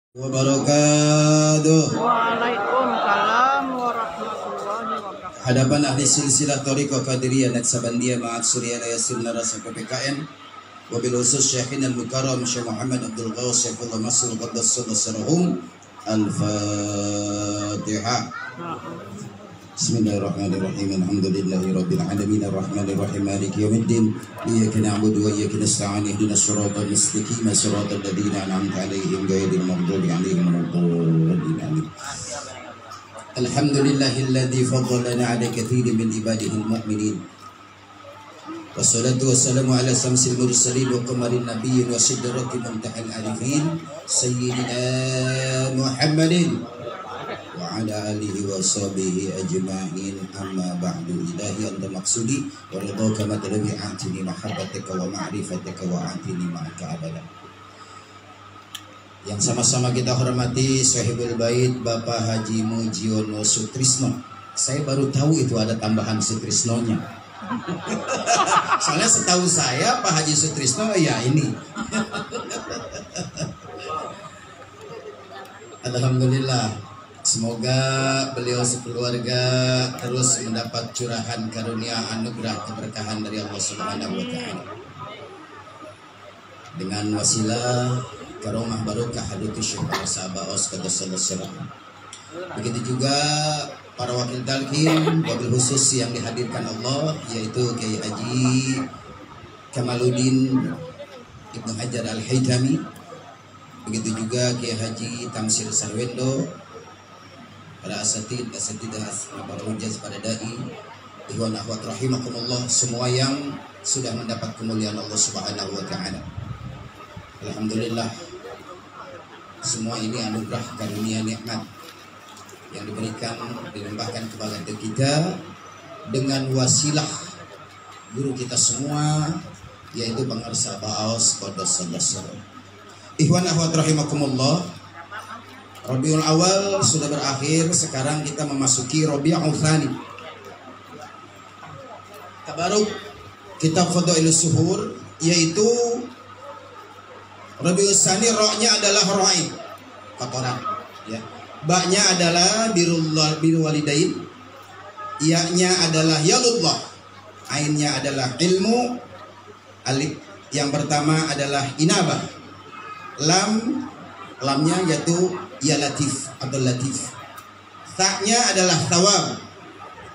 Wabarakatuh. Waalaikumsalam warahmatullahi wabarakatuh. Hadapan ahli silsilah Thariqah Qadiriyah Naksabandiyah Ma'ad Suriyah Yasin Narasa PPKN. Wabil khusus Syekhin Al-Mukarram Syekh Muhammad Abdul Ghaus Syaifullah Mas'ud Qaddas Sirruhum. Al-Fatihah. Bismillahirrahmanirrahim. Alhamdulillahi rabbil alamin arrahmanir rahim maliki yaumiddin. Iyyaka na'budu wa iyyaka nasta'in ihdinas siratal mustaqim siratal ladzina an'amta 'alaihim ghairil maghdubi 'alaihim waladdallin. Alhamdulillahilladzi faddalana 'ala katsirin min ibadihil mu'minin. Wassalatu wassalamu ala samsil mursalin wa qamaril nabiyyin wa sidratil muntahal arifin sayyidina Muhammadin wa ala alihi wa sahbihi ajma'in amma ba'du. Ilahi anta maksudi wa ridhaka matlabi atini mahabbataka wa ma'rifataka wa atini ma'aka abada. Yang sama-sama kita hormati Sahibul Bait Bapak Haji Mujiono Sutrisno. Saya baru tahu itu ada tambahan Sutrisnonya. Soalnya setahu saya Pak Haji Sutrisno ya ini. Alhamdulillah. Semoga beliau sekeluarga terus mendapat curahan karunia anugerah keberkahan dari Allah Subhanahu wa taala. Dengan wasilah karomah barokah hadratus Syekh Sabaos Qaddasallahu sirrahum. Begitu juga para wakil talqin wabil khusus yang dihadirkan Allah, yaitu Kiai Haji Kamaluddin Ibnu Hajar Al-Haytami. Begitu juga Kiai Haji Tamsir Sarwendo, para asatid, para hujjah, pada dai, ikhwan akhwat rahimakumullah, semua yang sudah mendapat kemuliaan Allah Subhanahu wa taala. Alhamdulillah, semua ini anugerah karunia nikmat yang diberikan, dilimpahkan kepada kita dengan wasilah guru kita semua, yaitu Bang Arsa Baos Qaddasallahu sirruhum. Ikhwan akhwat rahimakumullah, Rabiul Awal sudah berakhir, sekarang kita memasuki Rabiul Tsani. Tabaruk kitab Fadailus Suhur, yaitu Rabiul Tsani, rohnya adalah ro'ain, kotoran, ya. Ba-nya adalah birrul walidain, ya-nya adalah yalullah, ainnya adalah ilmu, alif yang pertama adalah inabah, lamnya yaitu ya latif atau latif, ta-nya adalah thawab,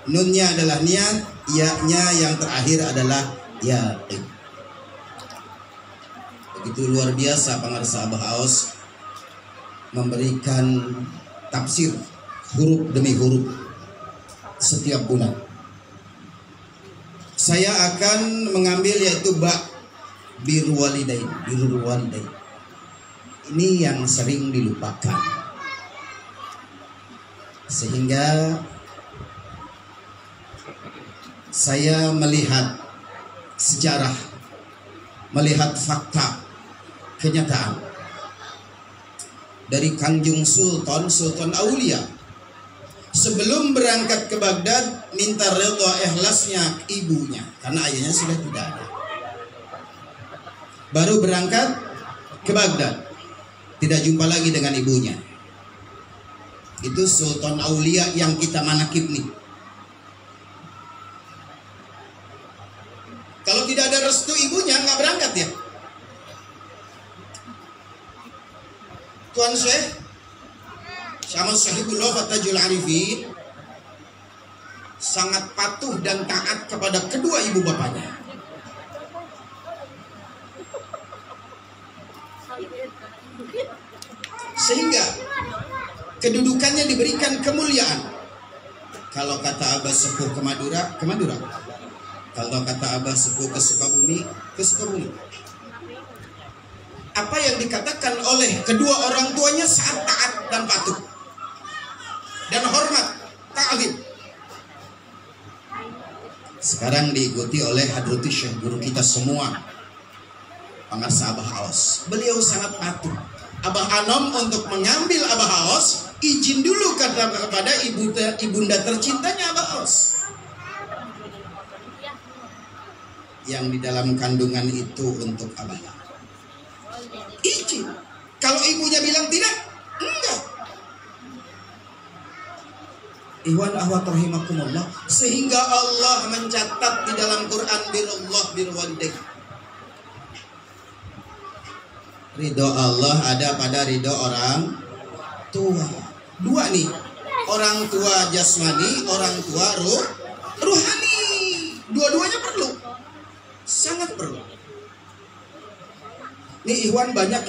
nunnya adalah niat, ya-nya yang terakhir adalah yaqin. Begitu luar biasa pengarsa Abah Aos memberikan tafsir huruf demi huruf setiap bulan. Saya akan mengambil yaitu ba birrul walidain. Ini yang sering dilupakan, sehingga saya melihat sejarah, melihat fakta, kenyataan dari Kanjeng Sultan Aulia sebelum berangkat ke Baghdad minta redha ikhlasnya ibunya karena ayahnya sudah tidak ada. Baru berangkat ke Baghdad, tidak jumpa lagi dengan ibunya. Itu Sultan Aulia yang kita manakib nih. Kalau tidak ada restu ibunya nggak berangkat ya. Tuan Syekh Syamul Sahibullah Fatajul Arifin sangat patuh dan taat kepada kedua ibu bapaknya. Sehingga kedudukannya diberikan kemuliaan. Kalau kata Abah Sepuh ke Madura, ke Madura. Kalau kata Abah Sepuh ke Sukabumi, ke Sukabumi. Apa yang dikatakan oleh kedua orang tuanya saat taat dan patuh dan hormat, ta'zim. Sekarang diikuti oleh hadratus Syekh guru kita semua, pengarsa Abah Aos. Beliau sangat patuh. Abah Anom untuk mengambil Abah Aos izin dulu kepada ibunda tercintanya Abah Aos, yang di dalam kandungan itu untuk Abah. Izin. Kalau ibunya bilang tidak, Ikhwan akhwat rahimakumullah, sehingga Allah mencatat di dalam Quran birrullah birwalidain. Ridho Allah ada pada ridho orang tua. Dua nih, orang tua jasmani, orang tua ruhani. Dua-duanya perlu, sangat perlu. Nih ikhwan banyak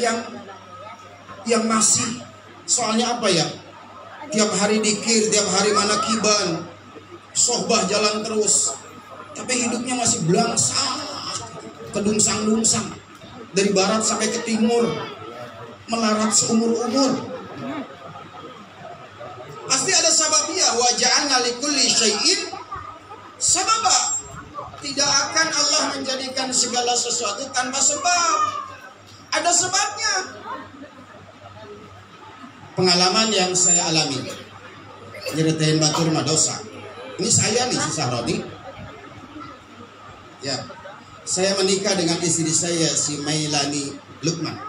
yang masih, soalnya apa ya? Tiap hari dikir, tiap hari manakiban, sohbah jalan terus, tapi hidupnya masih belangsak, kedungsang-dungsang, dari barat sampai ke timur, melarat seumur-umur. Pasti ada sababnya. Wa ja'alna likulli syai'in sababa. Tidak akan Allah menjadikan segala sesuatu tanpa sebab. Ada sebabnya. Pengalaman yang saya alami, nyeritain batur madosa. Ini saya nih, si Sahroni. Ya, saya menikah dengan istri saya, si Mailani Lukman.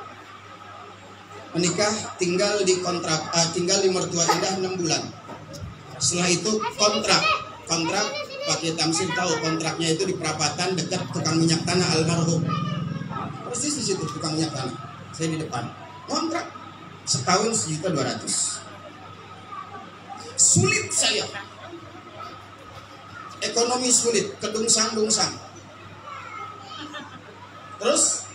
Menikah, tinggal di Mertua Indah 6 bulan. Setelah itu kontrak pakai Tamsil tahu kontraknya itu di perapatan dekat tukang minyak tanah almarhum. Persis di situ tukang minyak tanah. Saya di depan. Kontrak setahun 1.200.000. Sulit saya. Ekonomi sulit, kedungsang-dungsang. Terus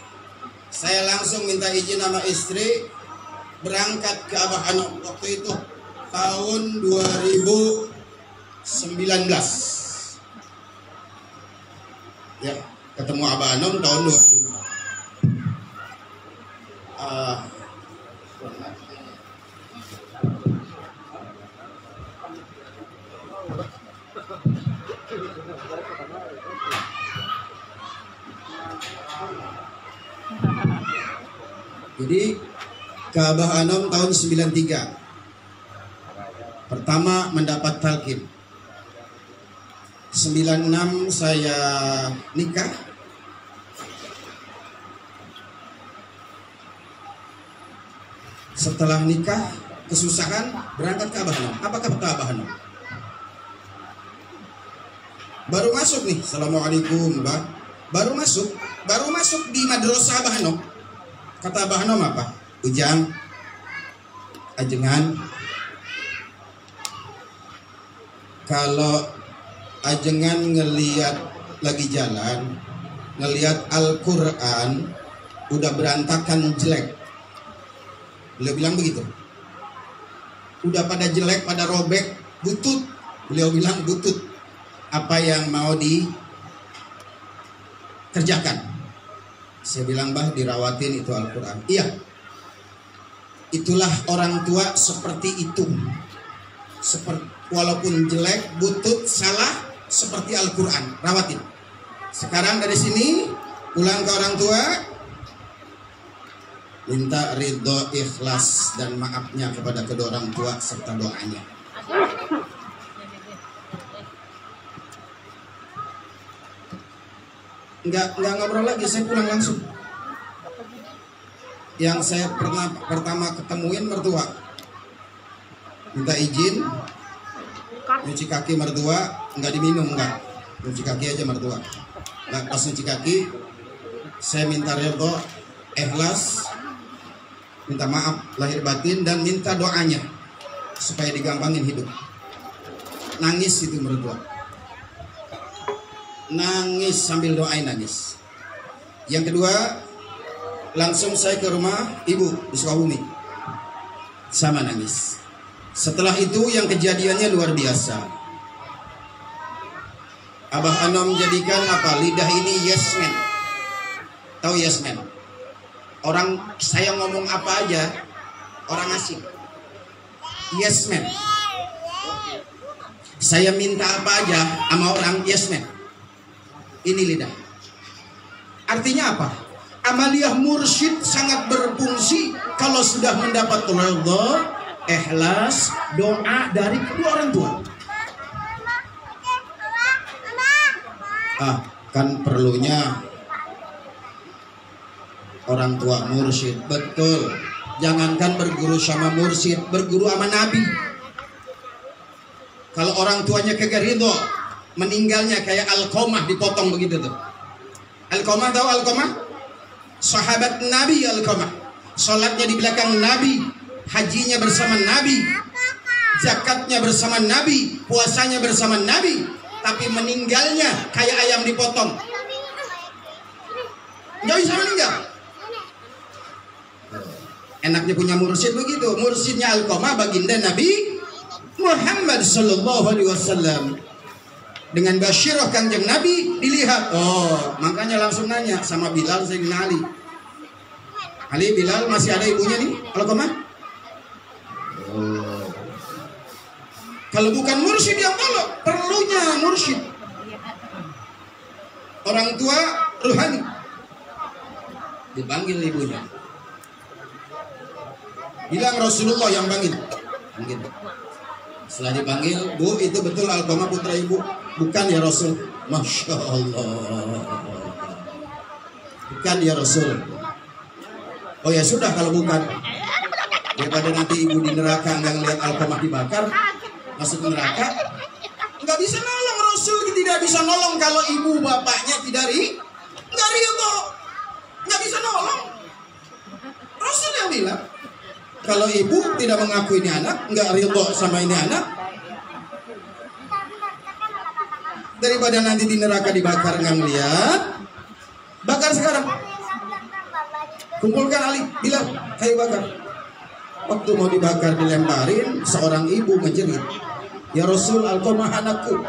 saya langsung minta izin sama istri berangkat ke Abah Anom waktu itu tahun 2019. Ya, ketemu Abah Anom tahun 2000. Jadi ke Abah Anom tahun 93. Pertama mendapat talqin. 96 saya nikah. Setelah nikah kesusahan berangkat ke Abah Anom. Apa kata Abah Anom? Baru masuk nih, assalamualaikum Mbak. Baru masuk di madrasah Abah Anom. Kata Abah Anom apa? Ujang, ajengan, kalau ajengan ngelihat lagi jalan, ngelihat Al-Quran udah berantakan jelek. Beliau bilang begitu. Udah pada jelek, pada robek, butut. Beliau bilang butut. Apa yang mau dikerjakan? Saya bilang, Mbah, dirawatin itu Al-Quran. Iya. Itulah orang tua seperti itu. Walaupun jelek, butut, salah, seperti Al-Quran. Rawatin. Sekarang dari sini, pulang ke orang tua, minta ridho, ikhlas, dan maafnya kepada kedua orang tua, serta doanya. Nggak ngobrol lagi, saya pulang langsung. Yang saya pertama ketemuin mertua, minta izin nyuci kaki mertua, nggak diminum, nggak, nyuci kaki aja mertua. Nah, pas nyuci kaki saya minta ridho, ikhlas, minta maaf lahir batin, dan minta doanya supaya digampangin hidup. Nangis itu mertua, nangis sambil doain, nangis. Yang kedua, langsung saya ke rumah ibu di Sukabumi, sama nangis. Setelah itu yang kejadiannya luar biasa. Abah Anom jadikan apa? Lidah ini yes man. Tahu yes man? Orang saya ngomong apa aja, orang asing. Yes man. Saya minta apa aja sama orang yes man. Ini lidah. Artinya apa? Amaliyah mursyid sangat berfungsi kalau sudah mendapat ridha, ikhlas, doa dari kedua orang tua. Kan perlunya orang tua mursyid, betul. Jangankan berguru sama mursyid, berguru sama nabi. Kalau orang tuanya kagak ridho, meninggalnya kayak Alqamah dipotong begitu tuh. Alqamah, tahu Alqamah? Sahabat Nabi Alqamah. Salatnya di belakang Nabi, hajinya bersama Nabi, zakatnya bersama Nabi, puasanya bersama Nabi, tapi meninggalnya kayak ayam dipotong. Nggak bisa meninggal. Enaknya punya mursyid begitu. Mursyidnya Alqamah baginda Nabi Muhammad sallallahu alaihi wasallam. Dengan basyirah kanjeng Nabi dilihat. Oh, makanya langsung nanya sama Bilal Sayyidina Ali. Ali, Bilal masih ada ibunya nih Alqamah? Oh. Kalau bukan mursyid yang tolong, perlunya mursyid. Orang tua ruhani. Dipanggil ibunya. Bilang Rasulullah yang panggil. Setelah dipanggil, Bu, itu betul Alqamah putra ibu? Bukan ya Rasul. Masya Allah. Bukan ya Rasul. Oh ya sudah kalau bukan. Daripada nanti ibu di neraka nggak ngeliat Alqamah dibakar, masuk neraka, nggak bisa nolong. Rasul tidak bisa nolong kalau ibu bapaknya tidak nggak ridho, nggak bisa nolong. Rasul yang bilang, kalau ibu tidak mengaku ini anak, nggak ridho sama ini anak, daripada nanti di neraka dibakar nggak ngeliat, bakar sekarang. Kumpulkan Ali, bilang kayu bakar. Waktu mau dibakar dilemparin, seorang ibu menjerit, ya Rasul, Alqamah anakku.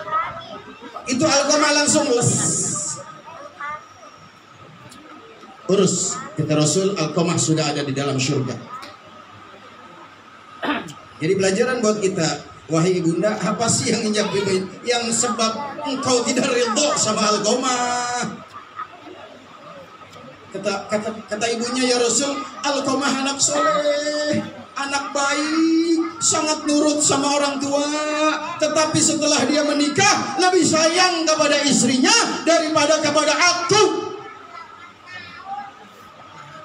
Itu Alqamah langsung les. Urus, kata Rasul, Alqamah sudah ada di dalam surga. Jadi pelajaran buat kita, wahai ibunda, apa sih yang sebab engkau tidak ridho sama Alqamah? Kata ibunya, ya Rasul, Alqamah anak soleh, anak baik, sangat nurut sama orang tua. Tetapi setelah dia menikah, lebih sayang kepada istrinya daripada kepada aku.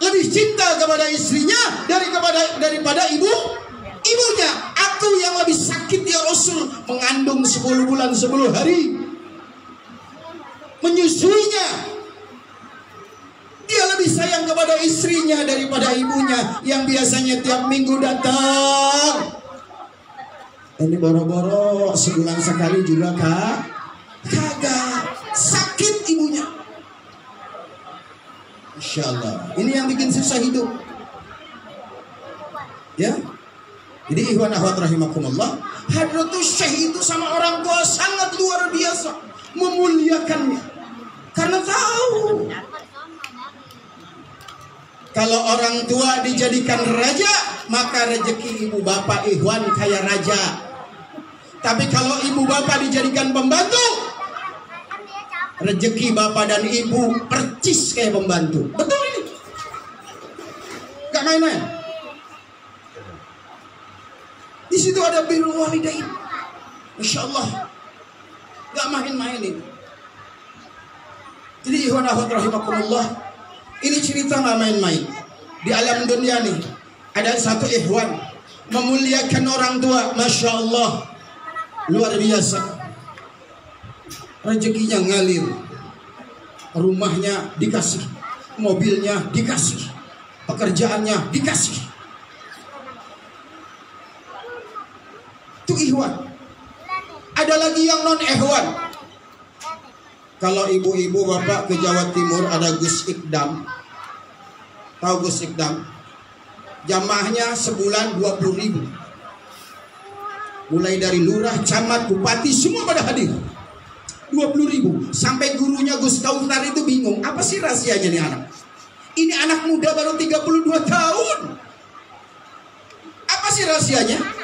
Lebih cinta kepada istrinya daripada ibunya. Aku yang lebih sakit ya Rasul, mengandung 10 bulan 10 hari, menyusuinya. Dia lebih sayang kepada istrinya daripada ibunya yang biasanya tiap minggu datang. Ini boro-boro sebulan sekali juga kagak. Sakit ibunya. Insya Allah. Ini yang bikin susah hidup. Ya. Jadi ikhwan akhwat rahimakumullah, hadratus syekh itu sama orang tua sangat luar biasa memuliakannya. Karena tahu kalau orang tua dijadikan raja, maka rezeki ibu bapak ikhwan kayak raja. Tapi kalau ibu bapak dijadikan pembantu, rezeki bapak dan ibu percis kayak pembantu. Betul ini? Gak main-main. Di situ ada birrul walidain. Masya Allah, gak main-main ini. Jadi ikhwan akhwat rahimakumullah, ini cerita gak main-main. Di alam dunia nih ada satu ikhwan memuliakan orang tua, Masya Allah, luar biasa. Rezekinya ngalir, rumahnya dikasih, mobilnya dikasih, pekerjaannya dikasih. Itu ikhwan. Ada lagi yang non ikhwan. Kalau ibu-ibu bapak ke Jawa Timur ada Gus Ikdam. Tahu Gus Ikdam? Jamaahnya sebulan 20.000. Mulai dari lurah, camat, bupati semua pada hadir. 20.000. Sampai gurunya Gus Kautar itu bingung, apa sih rahasianya nih anak? Ini anak muda baru 32 tahun. Apa sih rahasianya?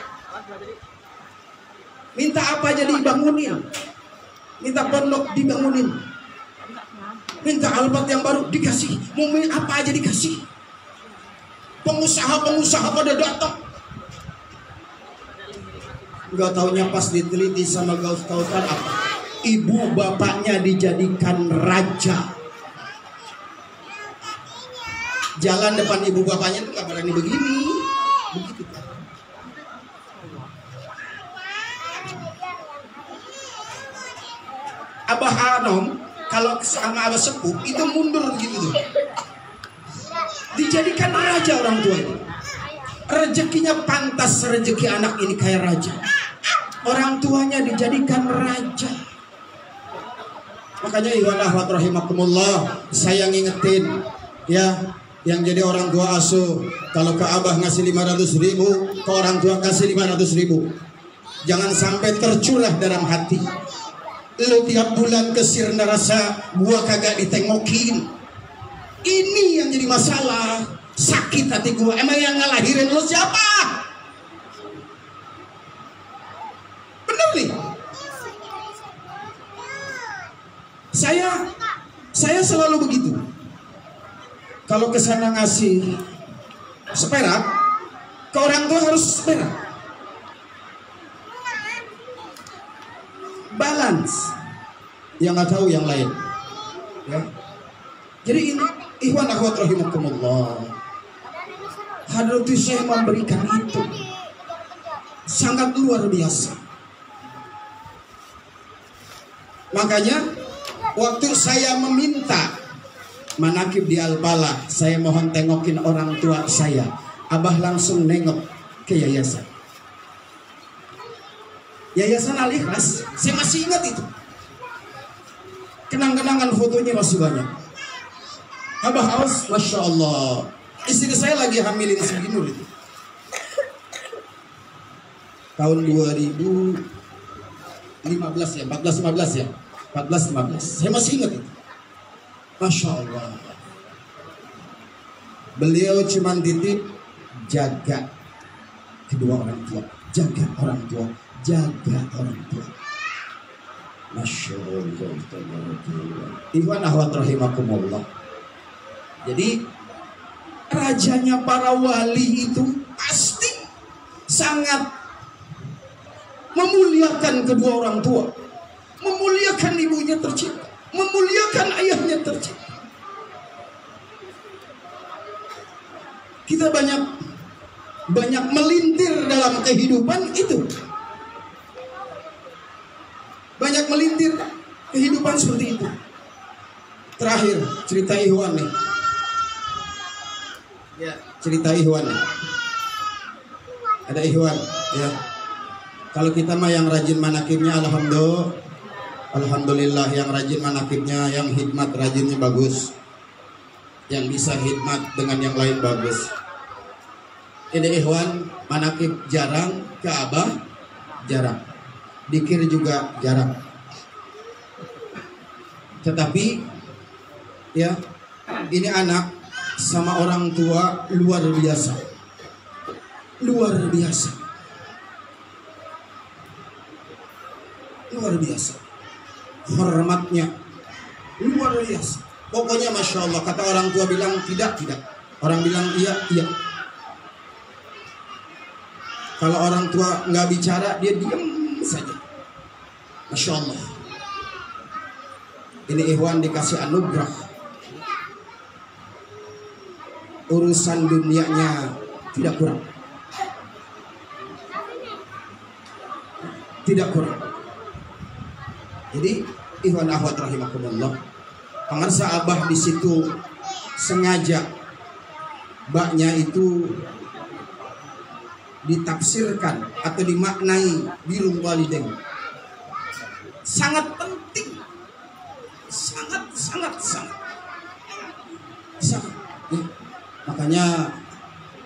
Minta apa aja dibangunin. Minta pondok dibangunin. Minta albat yang baru dikasih. Mau apa aja dikasih. Pengusaha-pengusaha pada datang. Gak taunya pas diteliti sama Gus Kautar apa? Ibu bapaknya dijadikan raja. Jalan depan ibu bapaknya tuh gak berani begini. Begitu. Abah Hanom kalau sama abah sepuh itu mundur gitu tuh. Dijadikan raja orang tua itu. Rezekinya pantas, rezeki anak ini kayak raja. Orang tuanya dijadikan raja. Makanya ikhwan akhwat rahimakumullah, saya ngingetin ya, yang jadi orang tua asuh, kalau ke abah ngasih 500.000, ke orang tua kasih 500.000. Jangan sampai tercurah dalam hati. Lu tiap bulan ke Sirna rasa gua kagak ditengokin. Ini yang jadi masalah. Sakit hati gua. Emang yang ngelahirin lu siapa? Bener nih. Saya selalu begitu. Kalau kesana ngasih seperak, ke orang tua harus seperak. Balance. Yang nggak tahu yang lain. Ya. Jadi ini ikhwan akhwat rahimakumullah. Hadratus Syekh memberikan itu sangat luar biasa. Makanya waktu saya meminta manakib di Al-Bala, saya mohon tengokin orang tua saya. Abah langsung nengok ke yayasan. Yayasan Al-Ikhlas, saya masih ingat itu. Kenang-kenangan fotonya masih banyak. Abah Aus, Masya Allah. Istri saya lagi hamilin si Binur itu. Tahun 2015 ya, 14-15 ya. 14-15. Saya masih ingat itu. Masya Allah. Beliau cuma titip jaga kedua orang tua. Jaga orang tua. Jaga orang tua. Masya Allah. Ikhwan akhwat rahimakumullah. Jadi rajanya para wali itu pasti sangat memuliakan kedua orang tua, memuliakan ibunya tercinta, memuliakan ayahnya tercinta. Kita banyak melintir dalam kehidupan itu, banyak melintir kehidupan seperti itu. Terakhir cerita Ikhwan nih. Ya, cerita Ikhwan. Ada Ikhwan, ya. Kalau kita mah yang rajin manakibnya alhamdulillah yang rajin manakibnya, yang hikmat rajinnya bagus. Yang bisa hikmat dengan yang lain bagus. Ini Ikhwan manakib jarang, ke abah jarang. Dikir juga jarang. Tetapi ya, ini anak sama orang tua luar biasa. Luar biasa. Luar biasa. Hormatnya luar biasa. Pokoknya Masya Allah. Kata orang tua bilang tidak. Orang bilang iya. Kalau orang tua nggak bicara, dia diam saja. Masya Allah. Ini Ikhwan dikasih anugerah. Urusan dunianya tidak kurang. Tidak kurang. Jadi Ikhwan akhwat rahimakumullah, pengarsa abah di situ sengaja baknya itu ditafsirkan atau dimaknai birrul walidain. Sangat penting. Sangat. Ya. Makanya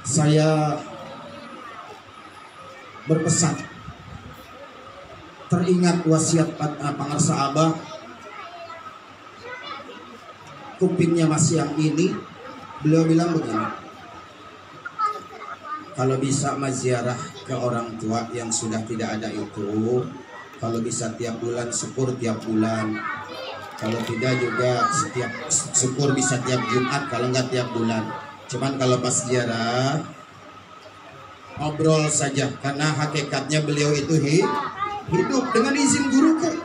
saya berpesan, teringat wasiat pengarsa abah, kupingnya masih yang ini. Beliau bilang begini, kalau bisa maziarah ke orang tua yang sudah tidak ada itu, kalau bisa tiap bulan syukur tiap bulan, kalau tidak juga setiap syukur bisa tiap Jumat, kalau enggak tiap bulan. Cuman kalau pas ziarah ngobrol saja, karena hakikatnya beliau itu hidup dengan izin guruku.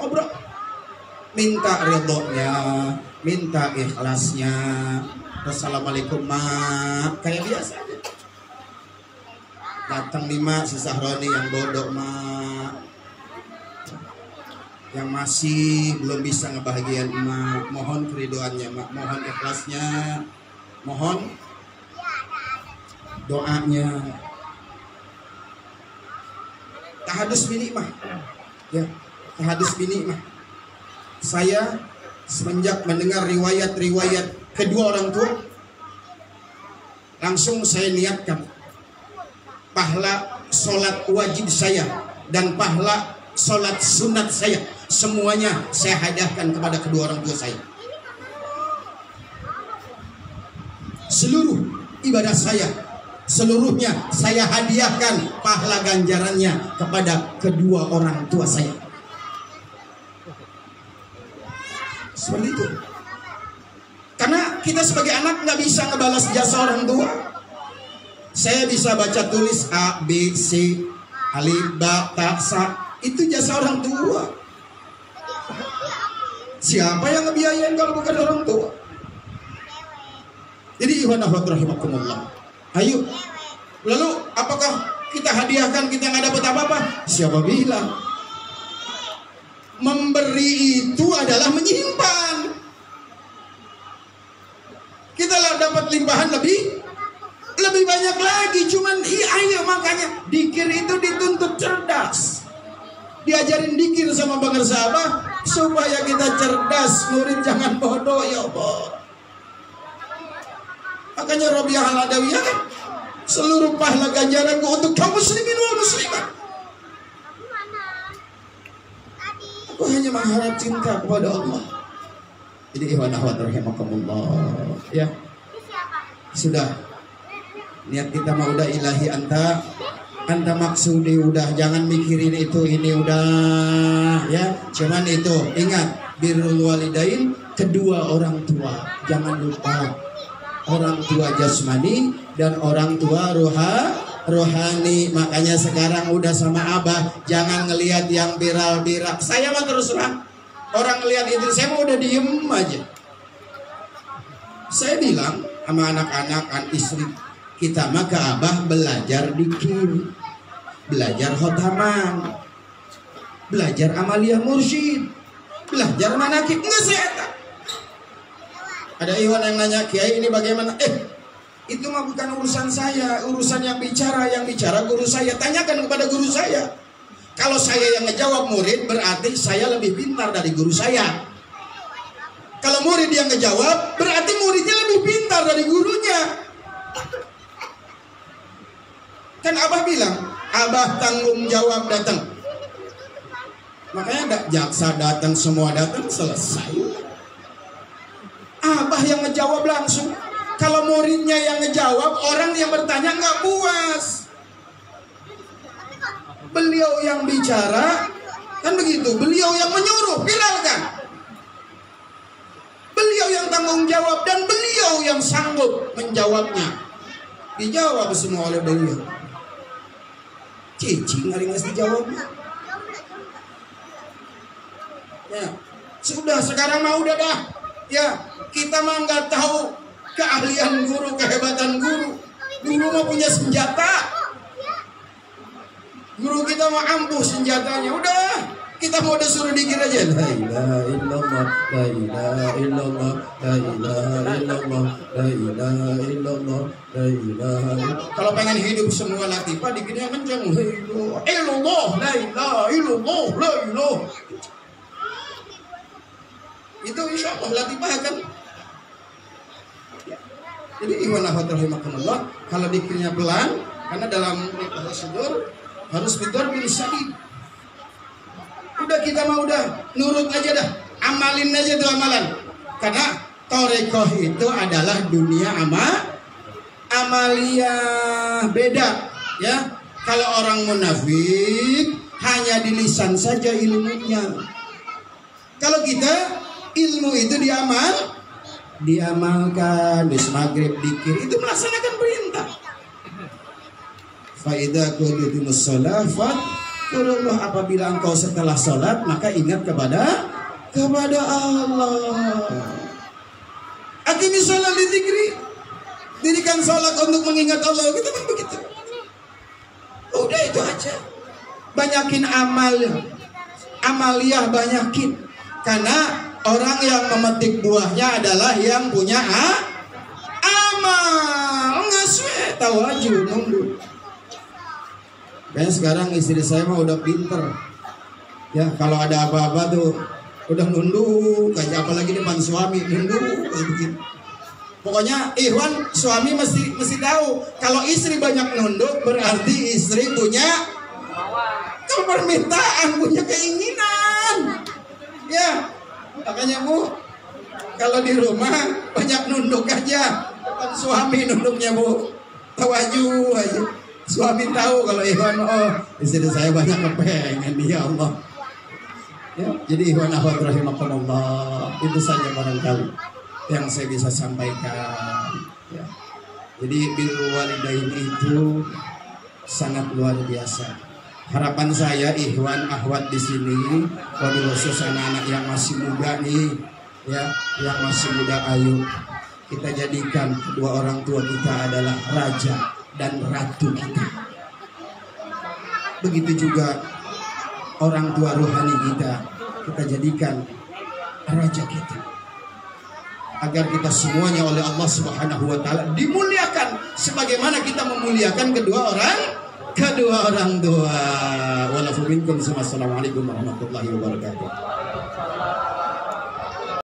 Ngobrol, minta ridhonya, minta ikhlasnya. Assalamualaikum mak, kayak biasa. Datang nih mak, si Sahroni yang bodoh mak. yang masih belum bisa ngebahagiain emak, mohon keridoannya emak, mohon ikhlasnya, mohon doanya. Tahadus bini mah, ya, tahadus bini mah. Saya semenjak mendengar riwayat-riwayat kedua orang tua, langsung saya niatkan pahala sholat wajib saya dan pahala sholat sunat saya, semuanya saya hadiahkan kepada kedua orang tua saya. Seluruh ibadah saya, seluruhnya saya hadiahkan pahala ganjarannya kepada kedua orang tua saya. Seperti itu. Karena kita sebagai anak nggak bisa ngebalas jasa orang tua. Saya bisa baca tulis A, B, C, alif, ba, ta, sa. Itu jasa orang tua. Siapa yang ngebiayain kalau bukan orang tua? Jadi ikhwan akhwat rahimakumullah. Ayo. Lalu apakah kita hadiahkan kita nggak dapat apa-apa? Siapa bilang? Memberi itu adalah menyimpan. Kita lah dapat limpahan lebih banyak lagi. Cuman ayo, makanya dikir itu dituntut cerdas. Diajarin dikir sama Bang Sabah supaya kita cerdas. Murid jangan bodoh, ya Allah. Makanya Rabi'ah Al-Adawiyah kan, seluruh pahala ganjaranku untuk kaum muslimin wal muslimat. Aku hanya mengharap cinta kepada Allah. Jadi ikhwan akhwat rahimakumullah. Ya. Sudah. Niat kita mah udah ilahi anta maksudi udah, jangan mikirin itu ini udah ya. Cuman itu ingat birrul walidain, kedua orang tua. Jangan lupa orang tua jasmani dan orang tua rohani. Makanya sekarang udah sama abah, jangan ngelihat yang viral-viral. Saya mah terus terang, orang ngelihat itu saya mau udah diem aja. Saya bilang sama anak-anak, istri kita mah ke abah belajar dikir, belajar khotaman, belajar amaliyah mursyid, belajar manakib. Enggak saya. Ada ikhwan yang nanya, Kiai ini bagaimana? Itu mah bukan urusan saya, urusan yang bicara guru saya. Tanyakan kepada guru saya. Kalau saya yang ngejawab murid, berarti saya lebih pintar dari guru saya. Kalau murid yang ngejawab, berarti muridnya lebih pintar dari gurunya. Kan abah bilang, abah tanggung jawab datang. Makanya jaksa datang, semua datang, selesai. Abah yang ngejawab langsung. Kalau muridnya yang ngejawab, orang yang bertanya nggak puas. Beliau yang bicara, kan begitu. Beliau yang menyuruh, viralkan. Beliau yang tanggung jawab dan beliau yang sanggup menjawabnya. Dijawab semua oleh beliau. Cicing hari nggak dijawabnya. Ya, sudah sekarang mah udah dah. Ya, kita mah nggak tahu keahlian guru, kehebatan guru. Guru mah punya senjata. Guru kita mah ampuh senjatanya. Udah, kita mau udah suruh dikir aja. La ilaha illallah, la ilaha illallah, la ilaha illallah, la ilaha illallah, la ilaha illallah. Kalau pengen hidup semua latifah dikirnya kencang. La ilaha illallah, la ilaha illallah, la ilaha. Itu insya Allah latifah kan. Jadi ikhwan akhwat rahimakumullah, kalau dikirnya pelan, karena dalam prosedur harus bidor bil syadid. Udah kita mau udah nurut aja dah, amalin aja tuh amalan. Karena Torekoh itu adalah dunia amaliyah, beda ya. Kalau orang munafik hanya di lisan saja ilmunya. Kalau kita ilmu itu diamalkan, bis maghrib dikir itu melaksanakan perintah. Faida quditumus shalah fadhkurullah, apabila engkau setelah salat maka ingat kepada Allah. Aqimi shalah li dzikri, dirikan salat untuk mengingat Allah. Kita kan begitu. Udah itu aja. Banyakin amal. Amaliyah banyakin. Karena orang yang memetik buahnya adalah yang punya amal. Enggak sih, tahu aja nunggu. Kayaknya sekarang istri saya mah udah pinter. Ya, kalau ada apa-apa tuh udah nunduk aja, apalagi depan suami nunduk kayak begitu. Pokoknya Ikhwan, suami mesti tahu kalau istri banyak nunduk berarti istri punya permintaan, punya keinginan. Ya, makanya Bu, kalau di rumah banyak nunduk aja. Kan suami nunduknya Bu, tawajuh aja. Suami tahu kalau Ikhwan, oh istri saya banyak kepengen, ya Allah. Ya, jadi Ikhwan akhwat rahimakumullah, itu saja barangkali yang saya bisa sampaikan. Ya. Jadi birrul walidain itu sangat luar biasa. Harapan saya Ikhwan akhwat di sini, wabil khusus anak-anak yang masih muda nih, ya, yang masih muda, ayo kita jadikan kedua orang tua kita adalah raja dan ratu kita. Begitu juga orang tua rohani kita jadikan raja kita, agar kita semuanya oleh Allah Subhanahu wa taala dimuliakan sebagaimana kita memuliakan kedua orang tua. Walafu minkum. Assalamualaikum warahmatullahi wabarakatuh.